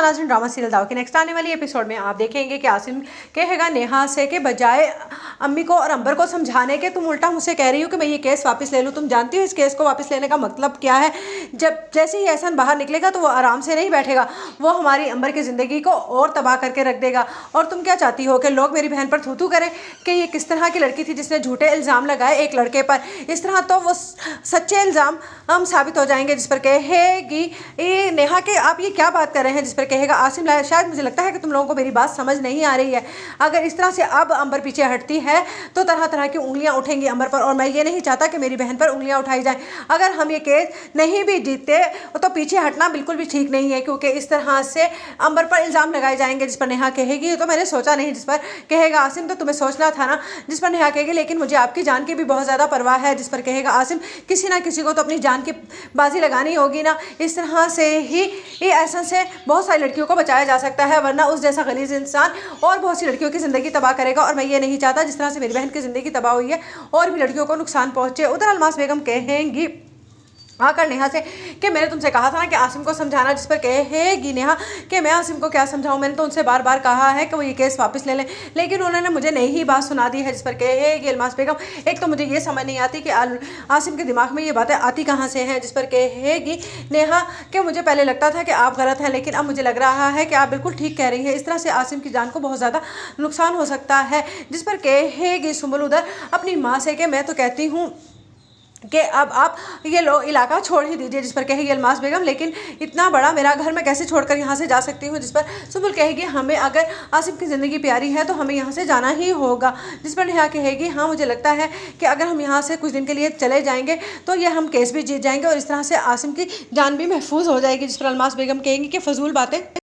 हाँ नाज़रीन, drama serial दाव के नेक्स्ट आने वाली एपिसोड में आप देखेंगे कि आसिम कहेगा नेहा से के बजाय अम्मी को और अंबर को समझाने के तुम उल्टा मुझसे कह रही हो कि मैं ये केस वापस ले लूँ। तुम जानती हो इस केस को वापस लेने का मतलब क्या है। जब जैसे ही एहसान बाहर निकलेगा तो वो आराम से नहीं बैठेगा, वो हमारी अंबर की ज़िंदगी को और तबाह करके रख देगा। और तुम क्या चाहती हो कि लोग मेरी बहन पर थू थू करें कि ये किस तरह की लड़की थी जिसने झूठे इल्ज़ाम लगाए एक लड़के पर। इस तरह तो वो सच्चे इल्ज़ाम हम साबित हो जाएंगे, जिस पर कहेगी ये नेहा के आप ये क्या बात कर रहे हैं, जिस पर कहेगा आसिम शायद मुझे लगता है कि तुम लोगों को मेरी बात समझ नहीं आ रही है। अगर इस तरह से अब अंबर पीछे हटती है तो तरह तरह की उंगलियां उठेंगी अंबर पर, और मैं ये नहीं चाहता कि मेरी बहन पर उंगलियां उठाई जाएं। अगर हम ये केस नहीं भी जीतते तो पीछे हटना बिल्कुल भी ठीक नहीं है, क्योंकि इस तरह से अंबर पर इल्ज़ाम लगाए जाएंगे। जिस पर नेहा कहेगी तो मैंने सोचा नहीं, जिस पर कहेगा आसिम तो तुम्हें सोचना था ना। जिस पर नेहा कहेगी लेकिन मुझे आपकी जान की भी बहुत ज़्यादा परवाह है। जिस पर कहेगा आसिम किसी ना किसी को तो अपनी जान की बाजी लगानी होगी ना। इस तरह से ही ऐसा से बहुत सारी लड़कियों को बचाया जा सकता है, वरना उस जैसा गलीज़ इंसान और बहुत सी लड़कियों की ज़िंदगी तबाह करेगा। और मैं ये नहीं चाहता जिस तरह से मेरी बहन की ज़िंदगी तबाह हुई है और भी लड़कियों को नुकसान पहुँचे। उधर अलमास बेगम कहेंगी आकर नेहा से कि मैंने तुमसे कहा था ना कि आसिम को समझाना। जिस पर कहेगी नेहा कि मैं आसिम को क्या समझाऊं, मैंने तो उनसे बार बार कहा है कि वो ये केस वापस ले लें, लेकिन उन्होंने मुझे नई ही बात सुना दी है। जिस पर कहेगी अलमास बेगम एक तो मुझे ये समझ नहीं आती कि आसिम के दिमाग में ये बातें आती कहाँ से हैं। जिस पर कहेगी नेहा कि मुझे पहले लगता था कि आप गलत हैं, लेकिन अब मुझे लग रहा है कि आप बिल्कुल ठीक कह रही हैं। इस तरह से आसिम की जान को बहुत ज़्यादा नुकसान हो सकता है। जिस पर कहेगी सुंबल उधर अपनी माँ से कि मैं तो कहती हूँ कि अब आप ये लो इलाका छोड़ ही दीजिए। जिस पर कहेगी अलमास बेगम लेकिन इतना बड़ा मेरा घर मैं कैसे छोड़कर यहाँ से जा सकती हूँ। जिस पर सुबुल कहेगी हमें अगर आसिम की ज़िंदगी प्यारी है तो हमें यहाँ से जाना ही होगा। जिस पर नेहा कहेगी हाँ मुझे लगता है कि अगर हम यहाँ से कुछ दिन के लिए चले जाएंगे तो ये हम केस भी जीत जाएंगे और इस तरह से आसिम की जान भी महफूज हो जाएगी। जिस पर अलमास बेगम कहेंगी कि फजूल बातें